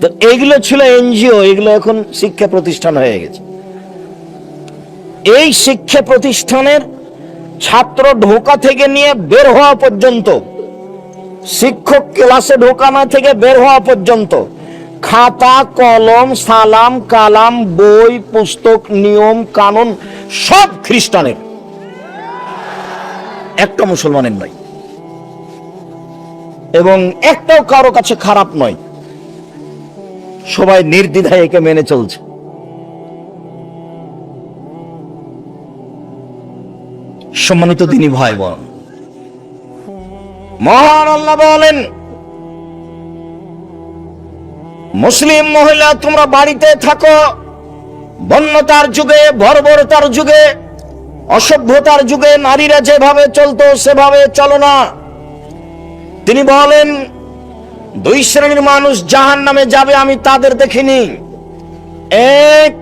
তো এগুলো ছিল এনজিও, এগুলো এখন শিক্ষা প্রতিষ্ঠান হয়ে গেছে। এই শিক্ষা প্রতিষ্ঠানের ছাত্র ঢোকা থেকে নিয়ে বের হওয়া পর্যন্ত, শিক্ষক ক্লাসে ঢোকানো থেকে বের হওয়া পর্যন্ত খাতা কলম সালাম কালাম বই পুস্তক নিয়ম কানুন সব খ্রিস্টানের, একটা মুসলমানের নয়, এবং একটাও কারো কাছে খারাপ নয়। সবাই নির্দ্বিধায় একে মেনে চলছে। সম্মানিত দিনী ভাই বোন, মহান আল্লাহ বলেন, মুসলিম মহিলা তোমরা বাড়িতে থাকো, বন্যতার যুগে বর্বরতার যুগে অসভ্যতার যুগে নারীরা যেভাবে চলতো সেভাবে চলো না। তিনি বলেন, দুই শ্রেণীর মানুষ জাহান্নামে যাবে আমি তাদের দেখিনি। এক,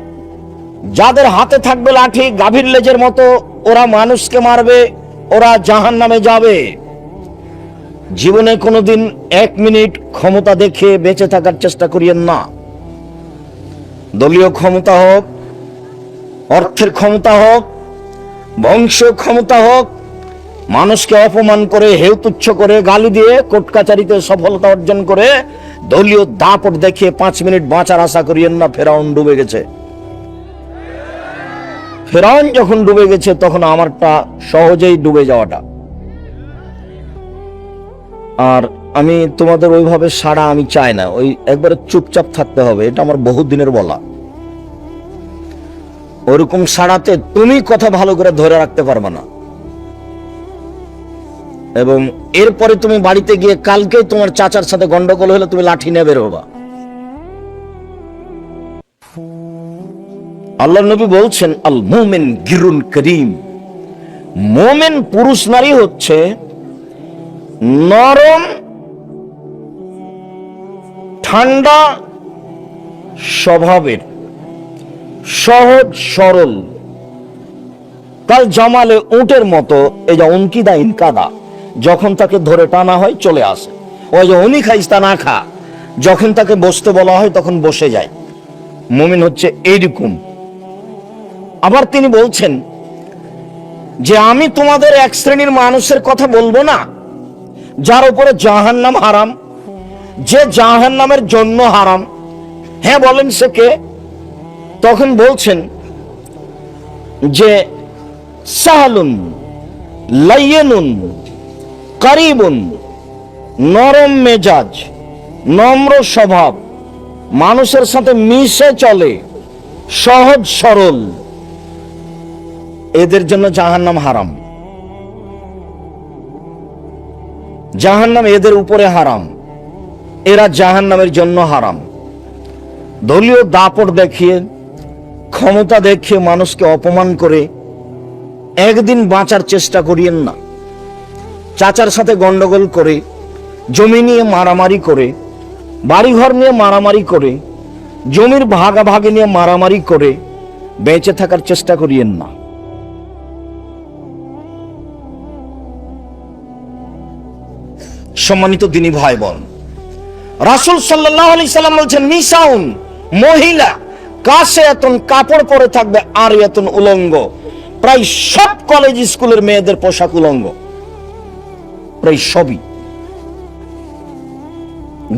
যাদের হাতে থাকবে লাঠি গাভীর লেজের মতো, ওরা মানুষকে মারবে, ওরা জাহান্নামে যাবে। জীবনে কোনোদিন 1 মিনিট ক্ষমতা দেখে বেঁচে থাকার চেষ্টা করিয়েন না। দলীয় ক্ষমতা হোক, অর্থের ক্ষমতা হোক, বংশীয় ক্ষমতা হোক, মানুষকে অপমান করে হেউ তুচ্ছ করে গালি দিয়ে কোর্ট কাচারিতে সফলতা অর্জন করে দলীয় দাপট দেখিয়ে 5 মিনিট বাঁচার আশা করিয়েন না। ফেরাউন ডুবে গেছে। ফেরাউন যখন ডুবে গেছে তখন আমারটা সহজেই ডুবে যাওয়াটা। আর আমি তোমাদের ওইভাবে সাড়া আমি চাই না, ওই একবারে চুপচাপ থাকতে হবে, এটা আমার বহু দিনের বলা। ওরকম সাড়াতে তুমি কথা ভালো করে ধরে রাখতে পারবে না, এবং এরপরে তুমি বাড়িতে গিয়ে কালকে তোমার চাচার সাথে গন্ডগোল হলে তুমি লাঠি নিয়ে বের হবা। আল্লাহর নবী বলছেন, আল মুমিন গিরুন করিম, মুমিন পুরুষ নারী হচ্ছে নরম ঠান্ডা স্বভাবের, সহজ সরল, কাল জামালে উটের মতো। এই যে উনকিদা ইনকাদা, যখন তাকে ধরে টানা হয় চলে আসে। ওই যে উনি খাইস তা না খা, যখন তাকে বসতে বলা হয় তখন বসে যায়। মুমিন হচ্ছে এইরকম। আবার তিনি বলছেন যে আমি তোমাদের এক শ্রেণীর মানুষের কথা বলবো না যার উপরে জাহান্নাম হারাম, যে জাহান্নামের জন্য হারাম। হ্যাঁ, বলেন সে কে? তখন বলছেন যে সাহালুন লাইয়িনুন কারিবুন, নরম মেজাজ, নম্র স্বভাব, মানুষের সাথে মিশে চলে, সহজ সরল, এদের জন্য জাহান্নাম হারাম। জাহান্নাম এদের উপরে হারাম, এরা জাহান্নামের জন্য হারাম। দলীয় দাপট দেখিয়ে, ক্ষমতা দেখিয়ে মানুষকে অপমান করে একদিন বাঁচার চেষ্টা করিয়েন না। চাচার সাথে গন্ডগোল করে, জমি নিয়ে মারামারি করে, বাড়িঘর নিয়ে মারামারি করে, জমির ভাগাভাগি নিয়ে মারামারি করে বেঁচে থাকার চেষ্টা করিয়েন না। সম্মানিত দিনী ভাই বোন, রাসূল সাল্লাল্লাহু আলাইহি সাল্লাম বলছেন, নিসাউন, মহিলা, কাসিয়াতুন, কাপড় পরে থাকবে, আরিয়াতুন, উলঙ্গ। প্রায় সব কলেজ স্কুলের মেয়েদের পোশাক উলঙ্গ, প্রায় সবই।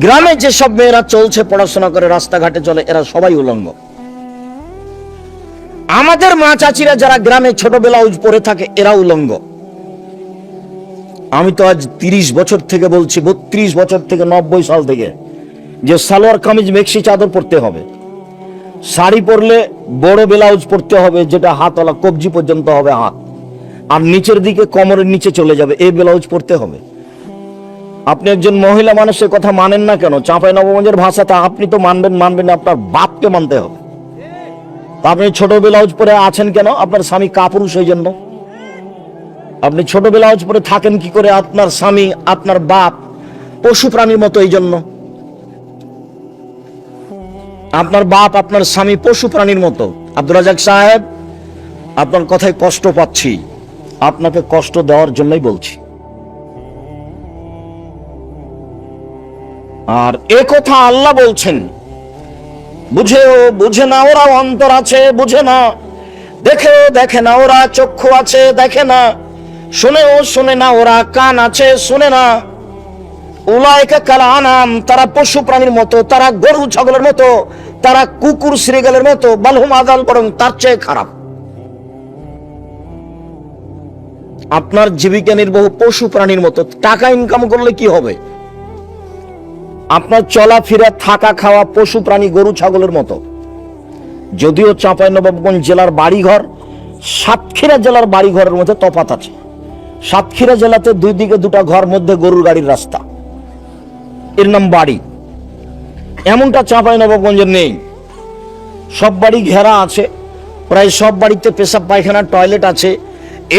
গ্রামে যেসব মেয়েরা চলছে, পড়াশোনা করে, রাস্তাঘাটে চলে, এরা সবাই উলঙ্গ। আমাদের মা চাচিরা যারা গ্রামে ছোট ব্লাউজ পরে থাকে, এরা উলঙ্গ। আমি তো আজ 30 বছর থেকে বলছি, 32 বছর থেকে, 90 সাল থেকে, যে সালোয়ার কামিজ মেক্সি চাদর পরতে হবে, শাড়ি পরলে বড় ব্লাউজ পরতে হবে যেটা হাতওয়ালা, কবজি পর্যন্ত হবে হাত, আর নিচের দিকে কোমরের নিচে চলে যাবে, এই ব্লাউজ পরতে হবে। আপনি একজন মহিলা মানুষের কথা মানেন না কেন? চাঁপাইনবাবগঞ্জের ভাষাতে আপনি তো মানবেন, আপনার বাপকে মানতে হবে। আপনি ছোট ব্লাউজ পরে আছেন কেন? আপনার স্বামী কাপুরুষ, এই জন্য। আপনি ছোট ব্লাউজ পরে থাকেন কি করে? আপনার স্বামী, আপনার বাপ পশু প্রাণীর মতো, এই জন্য। আপনার বাপ, আপনার স্বামী পশু প্রাণীর মতো। আব্দুর রাজ্জাক সাহেব, আপনার কথায় কষ্ট পাচ্ছি, আপনাকে কষ্ট দেওয়ার জন্যই বলছি। আর এ কথা আল্লাহ বলছেন, বুঝে না ওরা অন্তর আছে, বুঝে না, দেখে না ওরা চক্ষু আছে, দেখে না, শোনে না ওরা কান আছে, শুনে না। উলাইকা কাল আনাম, তারা পশু প্রাণীর মতো, তারা গরু ছাগলের মতো, তারা কুকুর শ্রীগালের মতো, বালহুম আদাল, বরং তার চেয়ে খারাপ। আপনার জীবিকা নির্বাহ পশু প্রাণীর মতো। টাকা ইনকাম করলে কি হবে? আপনার চলাফেরা, থাকা খাওয়া পশু প্রাণী গরু ছাগলের মতো। যদিও চাঁপাইনবাবগঞ্জ জেলার বাড়িঘর সাতক্ষীরা জেলার বাড়িঘরের মধ্যে তফাৎ আছে। সাতক্ষীরা জেলাতে দুই দিকে দুটা ঘর, মধ্যে গরুর গাড়ির রাস্তা, এর নাম বাড়ি। এমনটা চাঁপাইনবাবগঞ্জে নেই। সব বাড়ি ঘেরা আছে, প্রায় সব বাড়িতে পেশাব পায়খানা টয়লেট আছে।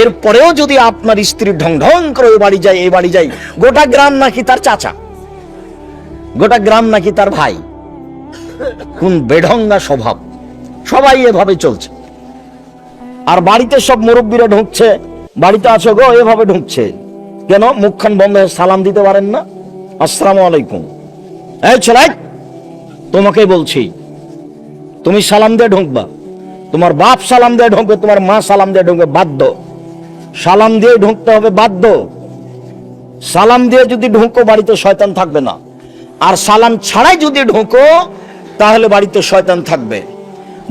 এরপরেও যদি আপনার স্ত্রী ঢং ঢং করে ওই বাড়ি যায়, এই বাড়ি যায়, গোটা গ্রাম নাকি তার চাচা, গোটা গ্রাম নাকি তার ভাই। কোন বেঢঙ্গা স্বভাব! সবাই এভাবে চলছে। আর বাড়িতে সব মুরব্বীরা ঢুকছে, বাড়িতে আছো গো, এভাবে ঢুকছে কেন? মুখখান বন্ধ, সালাম দিতে পারেন না? আসসালামু আলাইকুম। এই ছেলে, তোমাকে বলছি, তুমি সালাম দিয়ে ঢুকবা, তোমার বাপ সালাম দিয়ে ঢুকবে, তোমার মা সালাম দিয়ে ঢুকবে, বাধ্য। সালাম দিয়ে ঢুকতে হবে, বাধ্য। সালাম দিয়ে যদি ঢুকো বাড়িতে শয়তান থাকবে না, আর সালাম ছাড়াই যদি ঢুকো তাহলে বাড়িতে শয়তান থাকবে।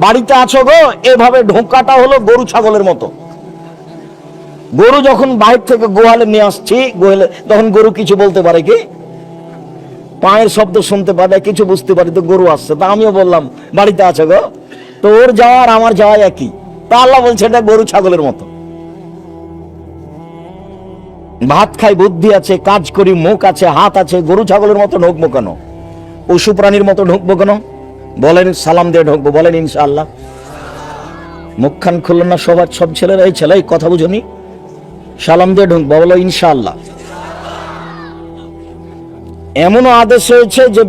বাড়িতে আছো গো, এভাবে ঢোকাটা হলো গরু ছাগলের মতো। গরু যখন বাইরে থেকে গোয়ালে নিয়ে আসছি, গোয়ালে তখন গরু কিছু বলতে পারে কি? পায়ের শব্দ শুনতে পারে, কিছু বুঝতে পারে, তো গরু আসছে। তা আমিও বললাম বাড়িতে আছো গো, তো ওর যাওয়া আর আমার যাওয়া একই। তা আল্লাহ বলছে এটা গরু ছাগলের মতো। ভাত খাই, বুদ্ধি আছে, কাজ করি, মুখ আছে, হাত আছে, গরু ছাগলের মতো ঢুকবো কেন? পশু প্রাণীর মতো ঢুকবো কেন? বলেন সালাম দিয়ে ঢুকবো, বলেন ইনশাআল্লাহ। মুখখান খুলল না সব ছেলেরা, এই ছেলে কথা বুঝুনি, সালাম দিয়ে ঢুকবো, বলো ইনশাআল্লাহ। এমনও আদেশ হয়েছে যে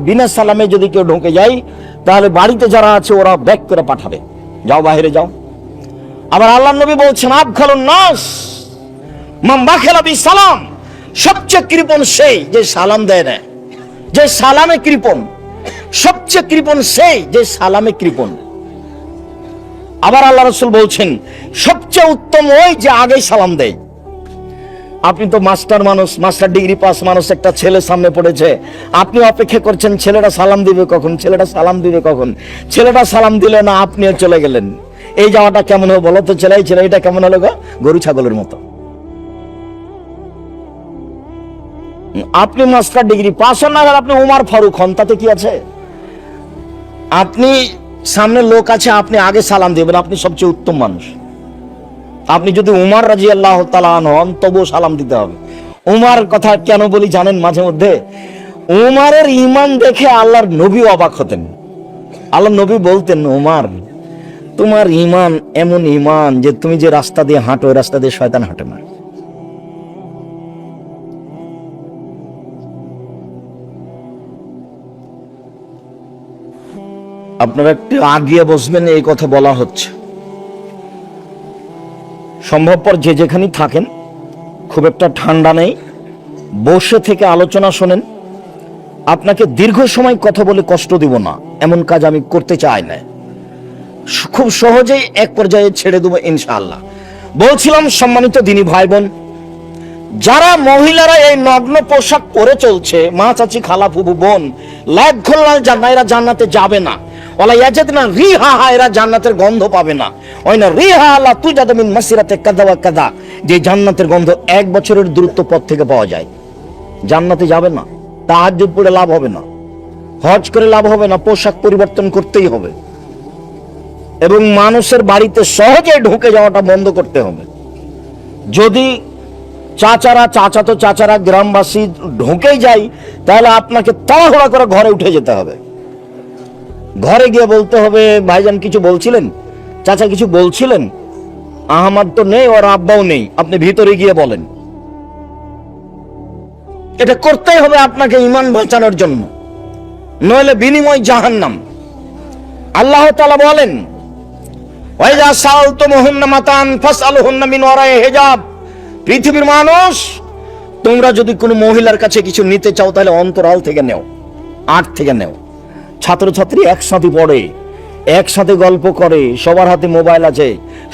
বিনা সালামে যদি কেউ ঢুকে যায় তাহলে বাড়িতে যারা আছে ওরা ব্যাক করে পাঠাবে, যাও বাইরে যাও। আবার আল্লাহ নবী বলছেন আবখালুন নাস মান বাখালা বিসালাম, সবচেয়ে কৃপণ সেই যে সালাম দেয় না, যে সালামে কৃপণ। সবচেয়ে কৃপণ সেই যে সালামে কৃপণ। আবার আল্লাহ রাসূল বলছেন সবচেয়ে উত্তম ওই যে আগে সালাম দেয়। আপনি তো মাস্টার মানুষ, মাস্টার ডিগ্রি পাস মানুষ, একটা ছেলে সামনে পড়েছে, আপনি অপেক্ষা করছেন ছেলেটা সালাম দিবে কখন, ছেলেটা সালাম দিবে কখন। ছেলেটা সালাম দিলে না, আপনিও চলে গেলেন। এই যাওয়াটা কেমন হবে বলো তো? ছেলে এটা কেমন হলো গো? গরু ছাগলের মতো। আপনি মাস্টার ডিগ্রি পাস হন না, আপনি উমার ফারুক হন, তাতে কি আছে? আপনি সামনে লোক আছে, আপনি আগে সালাম দিবেন, আপনি সবচেয়ে উত্তম মানুষ। আপনি যদি উমার রাদিয়াল্লাহু তাআলা হন তবুও সালাম দিতে হবে। উমার কথা কেন বলি জানেন? মাঝে মধ্যে উমারের ঈমান দেখে আল্লাহর নবী অবাক হতেন। আল্লাহর নবী বলতেন, উমার তোমার ঈমান এমন ঈমান যে তুমি যে রাস্তা দিয়ে হাঁটো ওই রাস্তা দিয়ে শয়তান হাঁটে না। আপনারা একটু আগিয়ে বসবেন, এই কথা বলা হচ্ছে। সম্ভবপর যে যেখানেই থাকেন, খুব একটা ঠান্ডা নেই, বসে থেকে আলোচনা শোনেন। আপনাকে দীর্ঘ সময় কথা বলে কষ্ট দিব না, এমন কাজ আমি করতে চাই না। খুব সহজেই এক পর্যায়ে ছেড়ে দেবো ইনশাআল্লাহ। বলছিলাম সম্মানিত দিনী ভাই বোন, যারা মহিলারা এই নগ্ন পোশাক পরে চলছে, মা চাচি খালা ফুবু বোন, লাইট খোলাল জান্নাত, এরা জান্নাতে যাবে না। ওলা ইয়াজাদনা রিহা, এরা জান্নাতের গন্ধ পাবে না। ওই না রিহা আল্লাহ তুজাদু মিন মাসিরাতে কাযা ওয়া কাযা, যে জান্নাতের গন্ধ 1 বছরের দূরত্ব পথ থেকে পাওয়া যায়। জান্নাতে যাবে না, তাহাজ্জুদ পড়ে লাভ হবে না, হজ করে লাভ হবে না, পোশাক পরিবর্তন করতেই হবে। এবং মানুষের বাড়িতে সহজে ঢুকে যাওয়াটা বন্ধ করতে হবে। যদি চাচাতো চাচারা গ্রামবাসী ঢুকেই যায়, তাহলে আপনাকে তাড়াহুড়া করে ঘরে উঠে যেতে হবে। ঘরে গিয়ে বলতে হবে, ভাইজান কিছু বলছিলেন, চাচা কিছু বলছিলেন, আহমদ তো নেই, ওর আব্বাও নেই, আপনি ভিতরে গিয়ে বলেন। এটা করতেই হবে আপনাকে ঈমান বাঁচানোর জন্য, নইলে বিনিময় জাহান্নাম। আল্লাহ তাআলা বলেন, ওয়াইজা সাআলতুমুহুন্না মাতান ফাসআলুহুন্না মিন ওয়ারাই হিজাব। পৃথিবীর মানুষ, তোমরা যদি কোনো মহিলার কাছে কিছু নিতে চাও তাহলে অন্তরাল থেকে নেও। 8 থেকে নেও। ছাত্রছাত্রী একসাথে পড়ে, একসাথে গল্প করে, সবার হাতে মোবাইল আছে,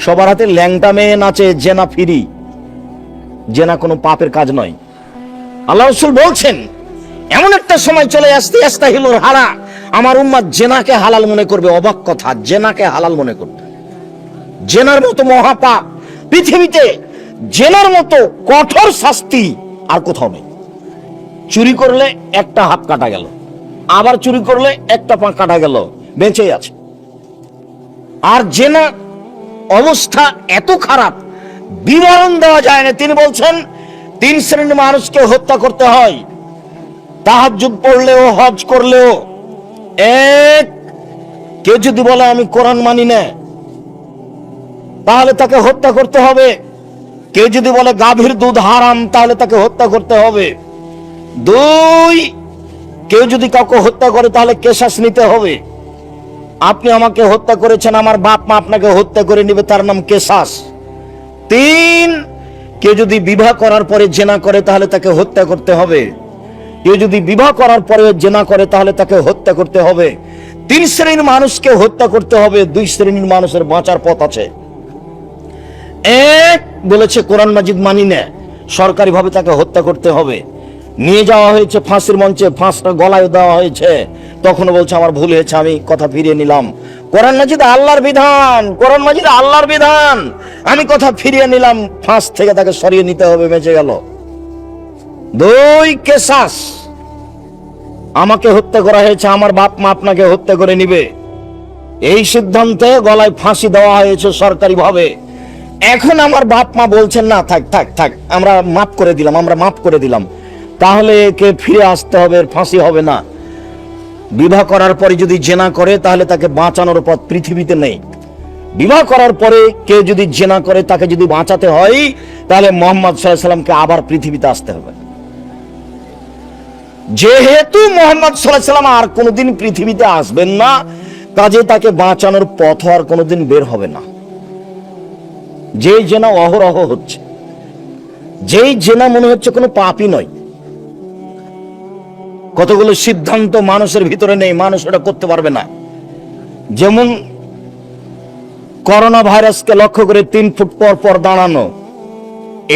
সবার হাতে ল্যাংটা মেয়ে নাচে, জেনা ফিরি। জেনা কোনো পাপের কাজ নয়। আল্লাহ রাসূল বলছেন এমন একটা সময় চলে আসতে আস্তাহিলুল হারা, আমার উম্মাত জেনাকে হালাল মনে করবে। অবাক কথা, জেনাকে হালাল মনে করবে। জেনার মতো মহাপাপ পৃথিবীতে, জেনার মতো কঠোর শাস্তি আর কোথাও নেই। চুরি করলে একটা হাত কাটা গেল, আবার চুরি করলে একটা পা কাটা গেল, বেঁচে আছে। আর জেনা অবস্থা এত খারাপ, বিবরণ দেওয়া যায় না। তিনি বলছেন 3 শ্রেণীর মানুষকে হত্যা করতে হয়, তাহাজ্জুদ পড়লেও, হজ করলেও। এক, কেউ যদি বলে আমি কোরআন মানি না, তাহলে তাকে হত্যা করতে হবে। কেউ যদি বলে গাভীর দুধ হারাম, তাহলে তাকে হত্যা করতে হবে। 2, কেউ যদি কাউকে হত্যা করে তাহলে কেসাস নিতে হবে। আপনি আমাকে হত্যা করেছেন, আমার বাপ মা আপনাকে হত্যা করে নিবে, তার নাম কেসাস। 3, কেউ যদি বিবাহ করার পরে জেনা করে তাহলে তাকে হত্যা করতে হবে। কেউ যদি বিবাহ করার পরে জেনা করে তাহলে তাকে হত্যা করতে হবে। 3 শ্রেণীর মানুষকে হত্যা করতে হবে। 2 শ্রেণীর মানুষের বাঁচার পথ আছে। এক, বলেছে কোরআন মাজিদ মানি না, সরকারি ভাবে তাকে হত্যা করতে হবে। নিয়ে যাওয়া হয়েছে ফাঁসির মঞ্চে, ফাঁসটা গলায় দেওয়া হয়েছে, তখন বলছে আমার ভুল হয়েছে, আমি কথা ফিরিয়ে নিলাম। কোরআন মাজিদ আল্লাহর বিধান, কোরআন মাজিদ আল্লাহর বিধান, আমি কথা ফিরিয়ে নিলাম, ফাঁস থেকে তাকে সরিয়ে নিতে হবে, বেঁচে গেল। 2, কেসাস, আমাকে হত্যা করা হয়েছে, আমার বাপ মা আপনাকে হত্যা করে নিবে, এই সিদ্ধান্তে গলায় ফাঁসি দেওয়া হয়েছে সরকারি ভাবে। এখন আমার বাপ মা বলছেন না, থাক থাক থাক, আমরা মাফ করে দিলাম, আমরা মাফ করে দিলাম, তাহলে একে ফিরে আসতে হবে, ফাঁসি হবে না। বিবাহ করার পরে যদি জেনা করে তাহলে তাকে বাঁচানোর পথ পৃথিবীতে নেই। বিবাহ করার পরে কেউ যদি জেনা করে, তাকে যদি বাঁচাতে হয়, তাহলে মুহাম্মদ সাল্লাল্লাহু আলাইহি সাল্লামকে আবার পৃথিবীতে আসতে হবে। যেহেতু মুহাম্মদ সাল্লাল্লাহু আলাইহি সাল্লাম আর কোনোদিন পৃথিবীতে আসবেন না, কাজে তাকে বাঁচানোর পথ আর কোনোদিন বের হবে না। যেই জেনা অহরহ হচ্ছে, যেই জেনা মনে হচ্ছে কোনো পাপই নয়, কতগুলো সিদ্ধান্ত মানুষের ভিতরে নেই, মানুষ ওটা করতে পারবে না। যেমন করোনা ভাইরাসকে লক্ষ্য করে 3 ফুট পর পর দাঁড়ানো,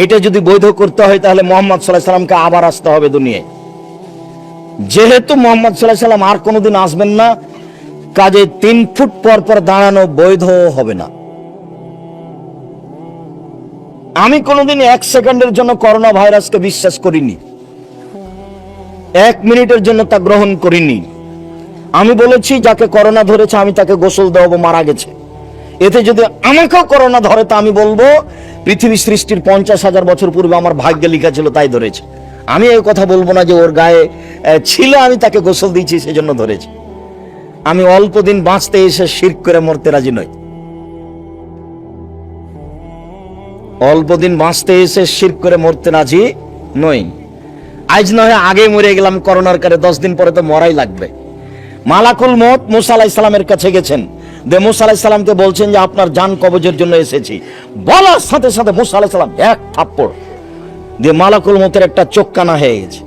এটা যদি বৈধ করতে হয় তাহলে মুহাম্মদ সাল্লাল্লাহু আলাইহি সাল্লামকে আবার আসতে হবে দুনিয়ায়। যেহেতু মুহাম্মদ সাল্লাল্লাহু আলাইহি সাল্লাম আর কোনোদিন আসবেন না, কাজে 3 ফুট পর পর দাঁড়ানো বৈধ হবে না। আমি কোনোদিন 1 সেকেন্ডের জন্য করোনা ভাইরাসকে বিশ্বাস করিনি, 1 মিনিটের জন্য তা গ্রহণ করিনি। আমি বলেছি যাকে করোনা ধরেছে আমি তাকে গোসল দেওয়াবো, মারা গেছে। এতে যদি আমাকেও করোনা ধরে তা আমি বলবো পৃথিবী সৃষ্টির 50,000 বছর পূর্বে আমার ভাগ্যে লেখা ছিল তাই ধরেছে। আমি এই কথা বলবো না যে ওর গায়ে ছিল, আমি তাকে গোসল দিয়েছি সেজন্য ধরেছে। আমি অল্প দিন বাঁচতে এসে শিরক করে মরতে রাজি নই। অল্প দিন বাঁচতে এসে শিরক করে মরতে রাজি নই। আজ নয় আগে মরে গেলাম করোনার কারে, 10 দিন পরে তো মরাই লাগবে। মালাকুল মউত মুসা আলাইহিস সালামের কাছে গেছেন, মুসা আলাইহিস সালামকে বলছেন যে আপনার জান কবজের জন্য এসেছি। বলার সাথে সাথে মুসা আলাইহিস সালাম এক থাপ্পড় দিয়ে মালাকুল মউতের একটা চোখ কানা হয়ে গেছে।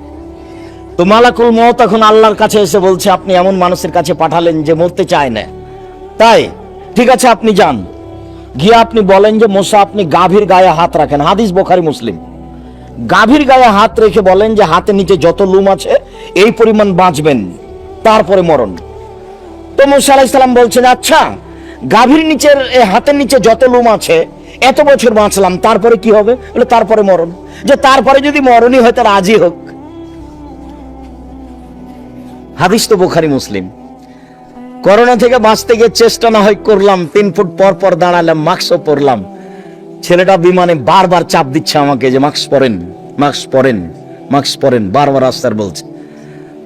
তো মালাকুল মউত এখন আল্লাহর কাছে এসে বলছে আপনি এমন মানুষের কাছে পাঠালেন যে মরতে চায় না, তাই ঠিক আছে আপনি যান, গিয়ে আপনি বলেন যে মুসা আপনি গাভীর গায়ে হাত রাখেন। হাদিস বুখারী মুসলিম। গাভীর গায়ে হাত রেখে বলেন যে হাতের নিচে যত লুম আছে এই পরিমাণ বাঁচবেন, তারপরে মরণ। তো মুসা আলাইহিস সালাম বলছেন আচ্ছা গাভীর নিচের হাতের নিচে যত লুম আছে এত বছর বাঁচলাম, তারপরে কি হবে? বলে তারপরে মরণ। যে তারপরে যদি মরণই হয় তার আজই হোক। হাদিস তো বুখারী মুসলিম। করোনা থেকে বাঁচতে গিয়ে চেষ্টা না হয় করলাম, 3 ফুট পর পর দাঁড়ালাম, মাস্কও পরলাম। ছেলেটা বিমানে বারবার চাপ দিচ্ছে আমাকে যে মাস্ক পরেন, মাস্ক পরেন, মাস্ক পরেন, বারবার আস্তার বলছে।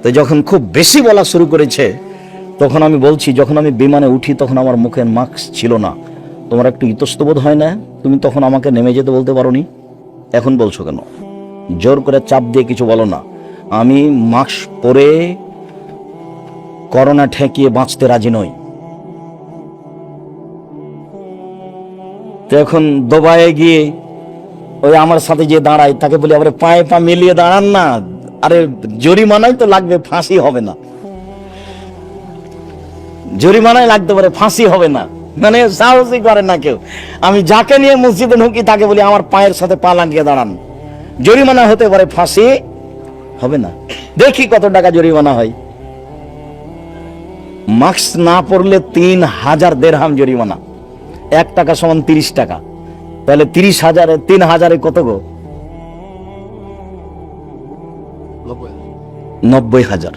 তো যখন খুব বেশি বলা শুরু করেছে তখন আমি বলছি, যখন আমি বিমানে উঠি তখন আমার মুখে মাস্ক ছিল না, তোমার একটু ইতস্তবোধ হয় না? তুমি তখন আমাকে নেমে যেতে বলতে পারোনি, এখন বলছো কেন? জোর করে চাপ দিয়ে কিছু বলো না। আমি মাস্ক পরে করোনা ঠেকিয়ে বাঁচতে রাজি নই। তো এখন দুবাইয়ে গিয়ে ওই আমার সাথে যে দাঁড়ায় তাকে বলি আবার পায়ে পা মিলিয়ে দাঁড়ান না, আরে জরিমানাই তো লাগবে, ফাঁসি হবে না। জরিমানায় লাগতে পারে, ফাঁসি হবে না, মানে সাহসই করে না কেউ। আমি যাকে নিয়ে মসজিদে ঢুকি তাকে বলি আমার পায়ের সাথে পা লাগিয়ে দাঁড়ান, জরিমানা হতে পারে, ফাঁসি হবে না। দেখি কত টাকা জরিমানা হয়। মাস্ক না পরলে 3000 দিরহাম জরিমানা। 1 টাকা সমান 30 টাকা, তাহলে 30,000 3,000 কত গো? 90,000।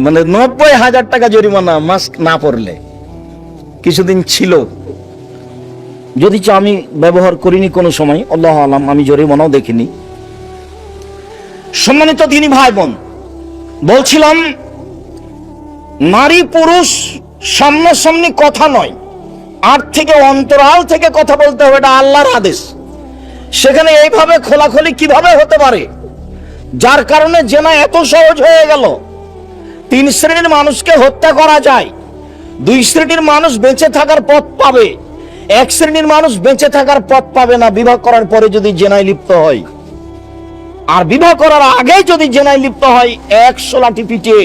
মানে 90,000 টাকা জরিমানা মাস্ক না পরলে। কিছুদিন ছিল, যদি আমি ব্যবহার করিনি কোনো সময়, আল্লাহ আলাম, আমি জরিমানাও দেখিনি। সম্মানিত দিনী ভাই বোন, বলছিলাম নারী পুরুষ সামনাসামনি কথা নয়, আর থেকে অন্তরাল থেকে কথা বলতে হবে, এটা আল্লাহর আদেশ। সেখানে এইভাবে খোলাখুলি কিভাবে হতে পারে, যার কারণে জেনা এত সহজ হয়ে গেল। 3 শ্রেণীর মানুষকে হত্যা করা যায়, 2 শ্রেণীর মানুষ বেঁচে থাকার পথ পাবে, 1 শ্রেণীর মানুষ বেঁচে থাকার পথ পাবে না বিবাহ করার পরে যদি জেনায় লিপ্ত হয়। আর বিবাহ করার আগে যদি জেনায় লিপ্ত হয়, 100 লাঠি পিটিয়ে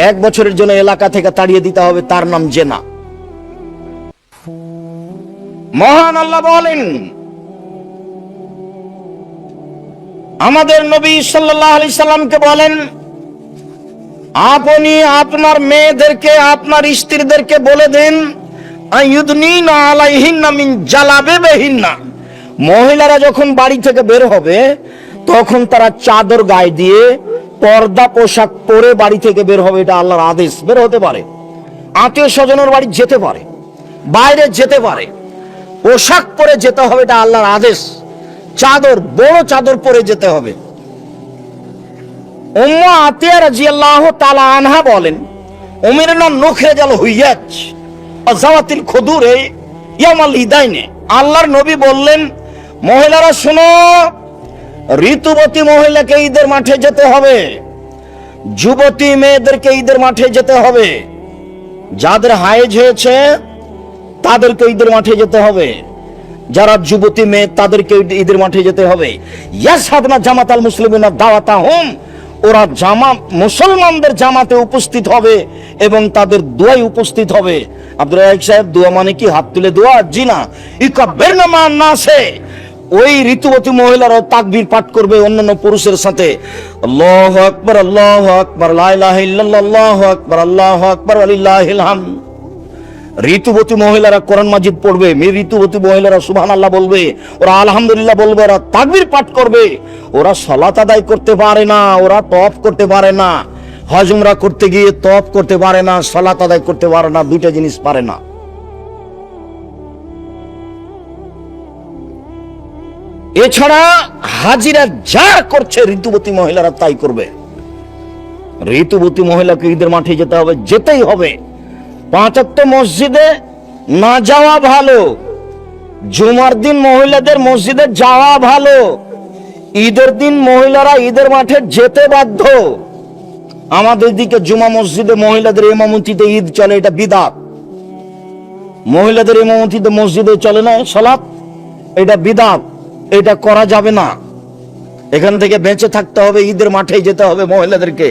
1 বছরের জন্য এলাকা থেকে তাড়িয়ে দিতে হবে, তার নাম জেনা। মহান আল্লাহ বলেন, আমাদের নবী সাল্লাল্লাহু আলাইহি সাল্লামকে বলেন, আপনি আপনার মেয়েদেরকে, আপনার স্ত্রীদেরকে বলে দেন, আইয়ুদনিনা আলাইহিন্না মিন জালাবিবিহিন্না। মহিলারা যখন বাড়ি থেকে বের হবে তখন তারা চাদর গায়ে দিয়ে পর্দা পোশাক পরে বাড়ি থেকে বের হবে, এটা আল্লাহর আদেশ। বের হতে পারে, আত্মীয় স্বজনের বাড়ি যেতে পারে, বাইরে যেতে পারে, পোশাক পরে যেতে হবে, এটা আল্লাহর আদেশ। চাদর, বড় চাদর পরে যেতে হবে। উম্মু আতিয়া রাদিয়াল্লাহু তাআলা আনহা বলেন, উমিরনা নুখরাজাল হুইয়াজ আযাওয়াতিল খুদুরে ইয়াউমাল ইদাইনে। আল্লাহর নবী বললেন, মহিলারা শোনো, ঋতুবতী মহিলাকে ঈদের মাঠে যেতে হবে, যুবতী মেয়েদেরকে ঈদের মাঠে যেতে হবে, যাদের হায়েজ হয়েছে তাদেরকে ঈদের মাঠে যেতে হবে, যারা যুবতী মেয়ে তাদেরকে ঈদের মাঠে যেতে হবে। ইয়াসহাবনা জামাতাল মুসলিমিনা দাওয়াতাহুম, ওরা মুসলমানদের জামাতে উপস্থিত হবে এবং তাদের দোয়ায় উপস্থিত হবে। আব্দুল রাজ্জাক সাহেব, দোয়া মানে কি হাত তুলে দোয়া? জি না, ইকাব্বিরনা মান নাসে। ওই ঋতুবতী মহিলারাও তাকবীর পাঠ করবে অন্যান্য পুরুষের সাথে। আল্লাহু আকবার, আল্লাহু আকবার, লা ইলাহা ইল্লাল্লাহ, আল্লাহু আকবার, আল্লাহু আকবার, ওয়ালিল্লাহিল হামদ। ঋতুবতী মহিলারা কোরআন মাজিদ পড়বে, ঋতুবতী মহিলারা সুবহানাল্লাহ বলবে, ওরা আলহামদুলিল্লাহ বলবে, ওরা তাকবীর পাঠ করবে। ওরা সালাত আদায় করতে পারে না, ওরা তওয়াফ করতে পারে না, হজ উমরা করতে গিয়ে তওয়াফ করতে পারে না, সালাত আদায় করতে পারে না, দুইটা জিনিস পারে না। এছাড়া হাজিরা যা করছে ঋতুবতী মহিলারা তাই করবে। ঋতুবতী মহিলাকে ঈদের মাঠে যেতে হবে, যেতেই হবে। 5 ওয়াক্ত মসজিদে না যাওয়া ভালো, জুমার দিন মহিলাদের মসজিদে যাওয়া ভালো, ঈদের দিন মহিলারা ঈদের মাঠে যেতে বাধ্য। আমাদের দিকে জুমা মসজিদে মহিলাদের ইমামতিতে ঈদ চলে, এটা বিদআত। মহিলাদের ইমামতিতে মসজিদে চলে না সালাত, এটা বিদআত, এটা করা যাবে না। এখান থেকে বেঁচে থাকতে হবে, ঈদের মাঠে যেতে হবে মহিলাদেরকে।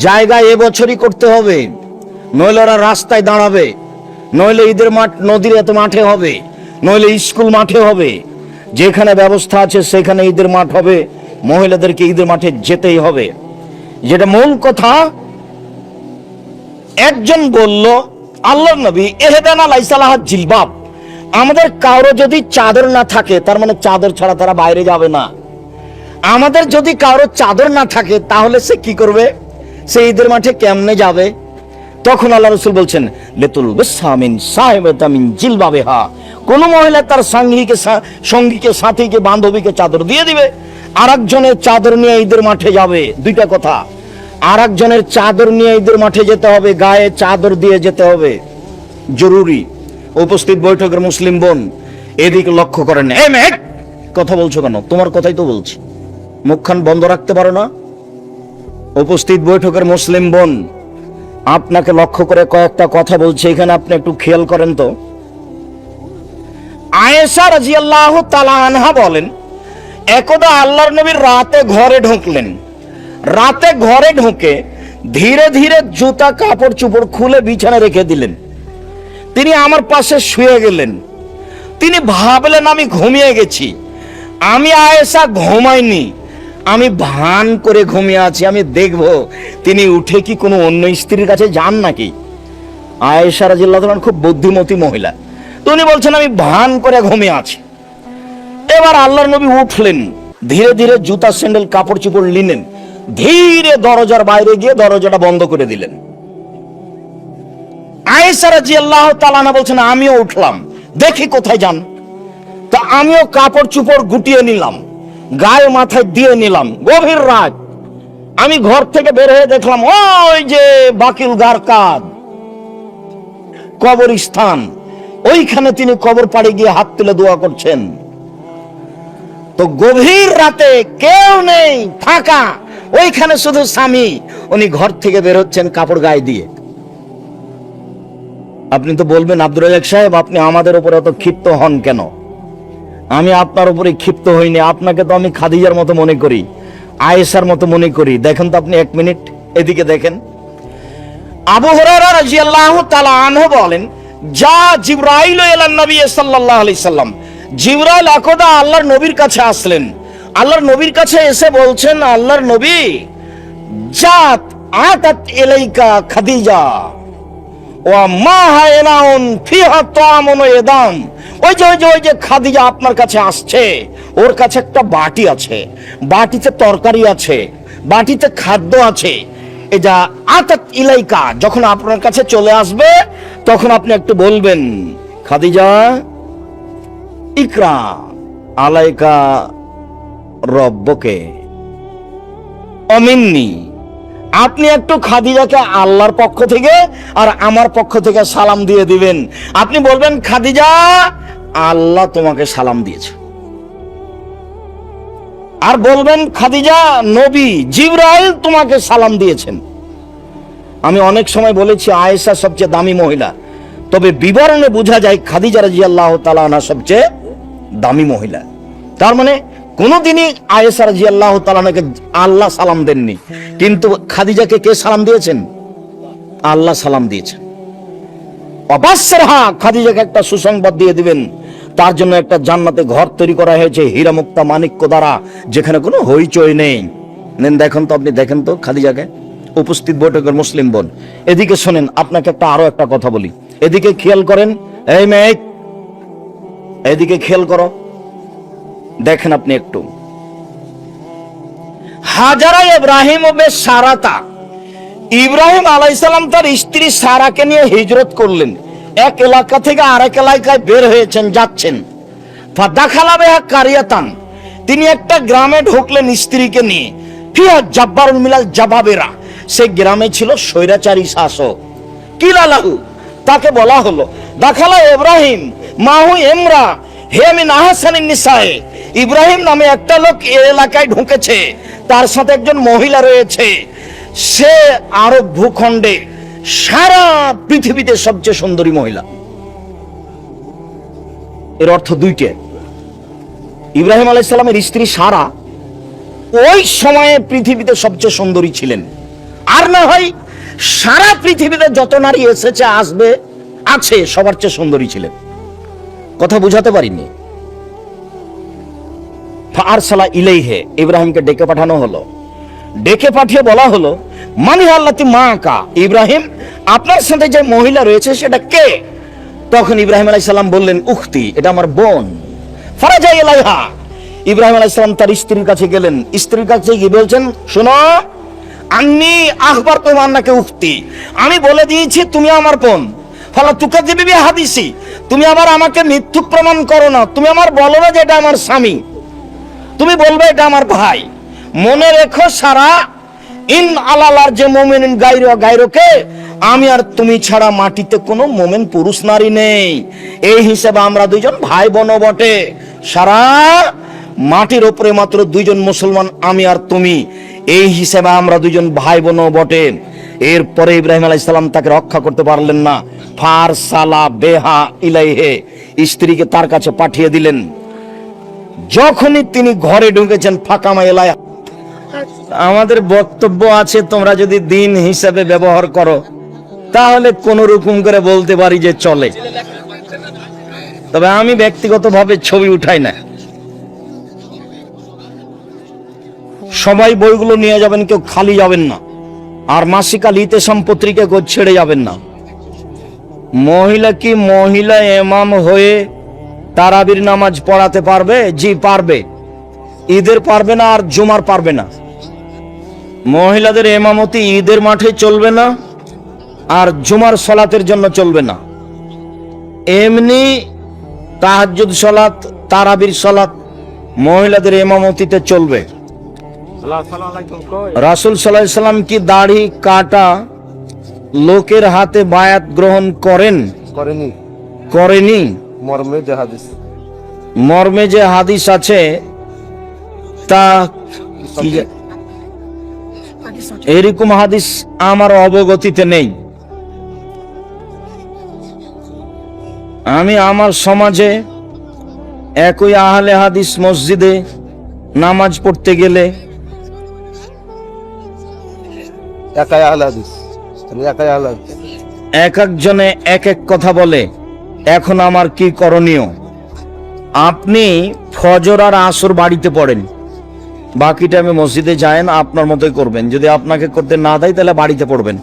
জায়গা এবছরই করতে হবে, নইলে ওরা রাস্তায় দাঁড়াবে, নইলে ঈদের মাঠ নদীর এত মাঠে হবে, নইলে স্কুল মাঠে হবে। যেখানে ব্যবস্থা আছে সেখানে ঈদের মাঠ হবে, মহিলাদেরকে ঈদের মাঠে যেতেই হবে। যেটা মূল কথা, একজন বলল, আল্লাহর নবী, এহদানা লাইসালাহ জিলবাব, আমাদের কারো যদি চাদর না থাকে, তার মানে চাদর ছাড়া তারা বাইরে যাবে না। আমাদের যদি কারো চাদর না থাকে তাহলে সে কি করবে? সে ঈদের মাঠে কেমনে যাবে? তখন আল্লাহ রাসূল বলছেন, লিতুল বিসামিন সাহিবাতামিন জিলবাবিহা, কোন মহিলা তার সঙ্গীকে সাথীকে বান্ধবীকে চাদর দিয়ে দিবে, আরেকজনের চাদর নিয়ে ঈদের মাঠে যাবে। দুইটা কথা, আরেকজনের চাদর নিয়ে ঈদের মাঠে যেতে হবে, গায়ে চাদর দিয়ে যেতে হবে, জরুরি। উপস্থিত বৈঠকের মুসলিম বোন এদিকে লক্ষ্য করেন। এই মেয়ে, কথা বলছো কেন? তোমার কথাই তো বলছি, মুখখান বন্ধ রাখতে পারো না? উপস্থিত বৈঠকের মুসলিম বোন, আপনাকে লক্ষ্য করে কয়েকটা কথা বলছে, এখানে আপনি একটু খেয়াল করেন তো। আয়েশা রাদিয়াল্লাহু তাআলা আনহা বলেন, একদা আল্লাহর নবী রাতে ঘরে ঢুকলেন। রাতে ঘরে ঢুকে ধীরে ধীরে জুতা কাপড় চোপড় খুলে বিছানা রেখে দিলেন। তিনি আমার পাশে শুয়ে গেলেন। তিনি ভাবলেন আমি ঘুমিয়ে গেছি। আমি আয়েশা ঘুমাইনি, আমি ভান করে ঘুমিয়ে আছি, আমি দেখব তিনি উঠে কি কোনো অন্য স্ত্রীর কাছে যান নাকি। আয়েশা রাদিয়াল্লাহু তাআলা খুব বুদ্ধিমতী মহিলা, তো উনি বলছেন আমি ভান করে ঘুমিয়ে আছি। এবার আল্লাহর নবী উঠলেন, ধীরে ধীরে জুতা স্যান্ডেল কাপড় চোপড় নিলেন, ধীরে দরজার বাইরে গিয়ে দরজাটা বন্ধ করে দিলেন। আয়েশা রাদিয়াল্লাহু তাআলা বলছেন আমিও উঠলাম, দেখি কোথায় যান। তা আমিও কাপড় চোপড় গুটিয়ে নিলাম, গায়ে মাথায় দিয়ে নিলাম। গভীর রাত, আমি ঘর থেকে বের হয়ে দেখলাম ওই যে বাকিল গারকাদ কবরস্থান, ওইখানে তিনি কবর পাড়ে গিয়ে হাত তুলে দোয়া করছেন। তো গভীর রাতে কেউ নেই, ফাঁকা, ওইখানে শুধু স্বামী, উনি ঘর থেকে বের হচ্ছেন কাপড় গায়ে দিয়ে। আপনি তো বলবেন আব্দুর রাজ্জাক সাহেব আপনি আমাদের উপরে এত ক্ষিপ্ত হন কেন? আমি আপনার উপরে ক্ষিপ্ত হইনি, আপনাকে তো আমি খাদিজার মতো মনে করি, আয়েশার মতো মনে করি। দেখেন তো আপনি এক মিনিট এদিকে দেখেন। আবু হুরায়রা রাদিয়াল্লাহু তাআলা আনহু বলেন, যা জিবরাইল ইলা নবী সাল্লাল্লাহু আলাইহি সাল্লাম, জিবরাইল একদা আল্লাহর নবীর কাছে আসলেন। আল্লাহর নবীর কাছে এসে বলছেন, আল্লাহর নবী, জাত আতাত ইলাইকা খাদিজা ওয়া মা হায়নাউন ফিহা তাআমুন ওয়া ইদাম। ওই যে খাদিজা আপনার কাছে আসছে, ওর কাছে একটা বাটি আছে, বাটিতে তরকারি আছে, বাটিতে খাদ্য আছে। এই যা আতাত ইলাইকা, যখন আপনার কাছে চলে আসবে তখন আপনি একটু বলবেন, খাদিজা ইকরা আলাইকা রব্বকে অমিন্নি। আপনি একটু খাদিজাকে আল্লাহর পক্ষ থেকে আর আমার পক্ষ থেকে সালাম দিয়ে দিবেন। আপনি বলবেন, খাদিজা আল্লাহ তোমাকে সালাম দিয়েছে। আর বলবেন, খাদিজা নবী জিবরাইল তোমাকে সালাম দিয়েছেন। আমি অনেক সময় বলেছি আয়েশা সবচেয়ে দামি মহিলা, তবে বিবরণে বোঝা যায় খাদিজা রাদিয়াল্লাহু তাআলা আনহা সবচেয়ে দামি মহিলা। তার মানে কোনদিনই আয়েশা রাদিয়াল্লাহু তাআলা আনহাকে আল্লাহ সালাম দেননি, কিন্তু খাদিজাকে কে সালাম দিয়েছেন? আল্লাহ সালাম দিয়েছেন। অবাসরহা, খাদিজাকে একটা সুসংবাদ দিয়ে দিবেন, তার জন্য একটা জান্নাতে ঘর তৈরি করা হয়েছে হীরা মুক্তা মানিক্য দ্বারা, যেখানে কোনো হইচই নেই। নেন দেখেন তো, আপনি দেখেন তো খাদিজাকে। উপস্থিত বৈঠকের মুসলিম বোন এদিকে শোনেন, আপনাকে আরো একটা কথা বলি, এদিকে খেয়াল করেন। এই মেয়ে এদিকে খেয়াল করো, দেখেন আপনি একটু। হাজারা ইব্রাহিম ও বে সারাতা, ইব্রাহিম আলাইহিস সালাম তার স্ত্রী সারাকে নিয়ে হিজরত করলেন, এক এলাকা থেকে আরেক এলাকায় বের হয়েছেন, যাচ্ছেন। ফাদাখালা বিহা কারিয়াতান, তিনি একটা গ্রামে ঢুকলেন স্ত্রীকে নিয়ে। ফিহা জাব্বারুন মিনাল জাবাবেরা, সেই গ্রামে ছিল স্বৈরাচারী শাসক। কিলালাহু, তাকে বলা হলো, দাখালা ইব্রাহিম মাহু ইমরা হে মিন আহসানিন নিসায়ে, ইব্রাহিম নামে একটা লোক এই এলাকায় ঢুকেছে, তার সাথে একজন মহিলা রয়েছে, সে আরব ভূখণ্ডে সারা পৃথিবীতে সবচেয়ে সুন্দরী মহিলা। এর অর্থ দুইটা। ইব্রাহিম আলাইহিস সালামের স্ত্রী সারা ওই সময়ে পৃথিবীতে সবচেয়ে সুন্দরী ছিলেন, আর না হয় সারা পৃথিবীতে যত নারী এসেছে আসবে আছে সবার চেয়ে সুন্দরী ছিলেন। কথা বুঝাতে পারিনি। ফারসালা ইলাইহি, ইব্রাহিমকে ডেকে পাঠানো হলো। ডেকে পাঠিয়ে বলা হলো, মানি আল্লাতি মাকা, ইব্রাহিম আপনার সাথে যে মহিলা রয়েছে সেটা কে? তখন ইব্রাহিম আলাইহিস সালাম বললেন, উখতি, এটা আমার বোন। ফারাজা ইলাইহা, ইব্রাহিম আলাইহিস সালাম তার স্ত্রীর কাছে গেলেন। স্ত্রীর কাছে গিয়ে বলছেন, শোনো, আন্নি আখবার তোমান্নাকে উখতি, আমি বলে দিয়েছি তুমি আমার বোন। ফালা তুকাযিবি বিহাদিসি, তুমি আবার আমাকে মিথ্যুক প্রমাণ করো না, তুমি আমার বলো না যে এটা আমার স্বামী, তুমি বলবে এটা আমার ভাই। মনে রেখো সারা, ইন আলালার যে মুমিনিন গায়রকে, আমি আর তুমি ছাড়া মাটিতে কোনো মুমিন পুরুষ নারী নেই, এই হিসেবে আমরা দুইজন ভাই বোন বটে। সারা, মাটির উপরে মাত্র দুইজন মুসলমান, আমি আর তুমি, এই হিসেবে আমরা দুইজন ভাই বোন বটে। এরপরে ইব্রাহিম আলাইহিস সালাম তাকে রক্ষা করতে পারলেন না। ফারসালা বেহা ইলাইহি, স্ত্রীকে তার কাছে পাঠিয়ে দিলেন। যখনই তিনি ঘরে ঢুকেছেন, ফাকামা ইলাইহা, আমাদের বক্তব্য আছে, তোমরা যদি দিন হিসাবে ব্যবহার করো তাহলে কোন রকম করে বলতে পারি যে চলে। তবে আমি ব্যক্তিগতভাবে ছবি উঠাই না। সবাই বইগুলো নিয়ে যাবেন, কেউ খালি যাবেন না। আর মাসিকাল ইতেসাম পত্রিকা ছেড়ে যাবেন না। মহিলা কি মহিলা ইমাম হয়ে তারাবির নামাজ পড়াতে পারবে? জি পারবে। ঈদের পারবে না আর জুমার পারবে না। মহিলাদের ইমামতি ঈদের মাঠে চলবে না আর জুমার সালাতের জন্য চলবে না। এমনি তাহাজ্জুদ সালাত, তারাবির সালাত মহিলাদের ইমামতিতে চলবে। রাসূল সাল্লাল্লাহু আলাইহি সাল্লাম কি দাড়ি কাটা লোকের হাতে বায়াত গ্রহণ করেনি? মর্মে যে হাদিস আছে তা এরকম হাদিস আমার অবগতিতে নেই। আমি আমার সমাজে একই আহলে হাদিস মসজিদে নামাজ পড়তে গেলে এক একজনে এক এক কথা বলে। এখন আমার কি করণীয়? আপনি ফজর আর আসর বাড়িতে পড়েন, বাকি টাইমে মসজিদে যায়েন, আপনার মতোই করবেন। যদি আপনাকে করতে না দেয় তাহলে বাড়িতে পড়বেন।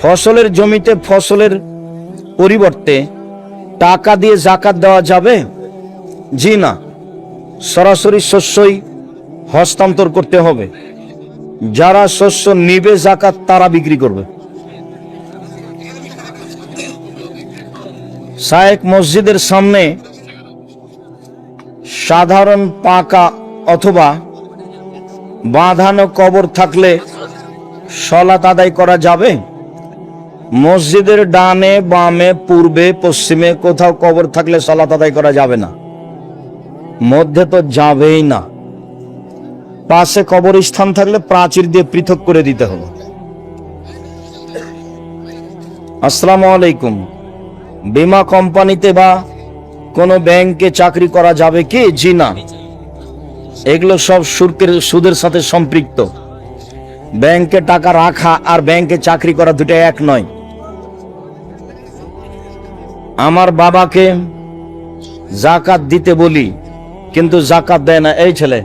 ফসলের জমিতে ফসলের পরিবর্তে টাকা দিয়ে যাকাত দেওয়া যাবে? জি না, সরাসরি শস্যই হস্তান্তর করতে হবে। যারা শস্য নিবে যাকাত তারা বিক্রি করবে। শায়েখ মসজিদের সামনে সাধারণ পাকা অথবা বাঁধানো কবর থাকলে সালাত আদায় করা যাবে? মসজিদের ডানে বামে পূর্বে পশ্চিমে কোথাও কবর থাকলে সালাত আদায় করা যাবে না। মধ্যে তো যাবেই না। পাশে কবরস্থান থাকলে প্রাচীর দিয়ে পৃথক করে দিতে হবে। আসসালামু আলাইকুম, বীমা কোম্পানিতে বা কোনো ব্যাংকে চাকরি করা যাবে কি? জি না, এগুলো সব সুদের সাথে সম্পৃক্ত। ব্যাংকে টাকা রাখা আর ব্যাংকে চাকরি করা দুটো এক নয়। আমার বাবাকে যাকাত দিতে বলি কিন্তু যাকাত দেয় না। এই ছেলে,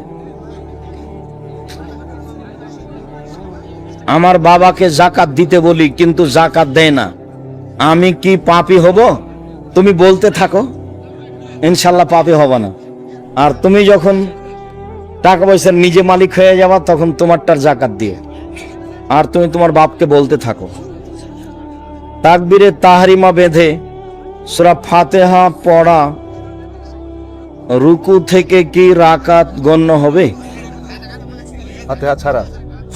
আমার বাবাকে যাকাত দিতে বলি কিন্তু যাকাত দেয় না, আমি কি পাপী হব? তুমি বলতে থাকো, ইনশাল্লাহ পাপী হব না। আর তুমি যখন টাকা পয়সার নিজে মালিক হয়ে যাবা তখন তোমারটার যাকাত দিয়ে, আর তুমি তোমার বাপকে বলতে থাকো। তাকবীরে তাহরিমা বেঁধে সূরা ফাতিহা পড়া রুকু থেকে কি রাকাত গণ্য হবে?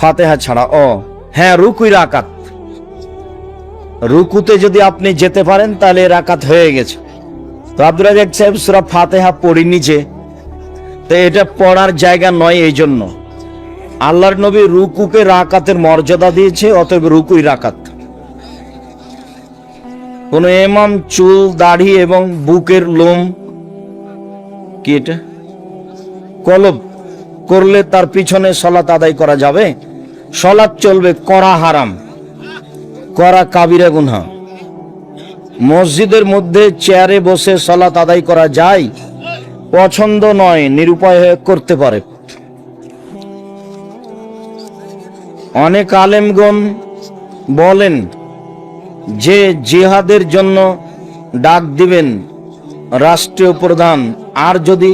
ফাতিহা ছাড়া? ও হ্যাঁ, রুকুই রাকাত। রুকুতে যদি আপনি যেতে পারেন তাহলে রাকাত হয়ে গেছে। তো আব্দুর রাজ্জাক সাহেব সূরা ফাতিহা পড়িনি যে, তো এটা পড়ার জায়গা নয়। এই জন্য আল্লাহর নবী রুকুকে রাকাতের মর্যাদা দিয়েছে, অতএব রুকুই রাকাত। কোন ইমাম চুল দাড়ি এবং বুকের লোম কি এটা কলব করলে তার পিছনে সালাত আদায় করা যাবে? সালাত চলবে, করা হারাম, করা কাবিরা গুনাহ। মসজিদের মধ্যে চেয়ারে বসে সালাত আদায় করা যায়? পছন্দ নয়, নিরুপায় হয়ে করতে পারে। অনেক আলেমগণ বলেন যে জিহাদের জন্য ডাক দিবেন রাষ্ট্রীয় প্রধান, আর যদি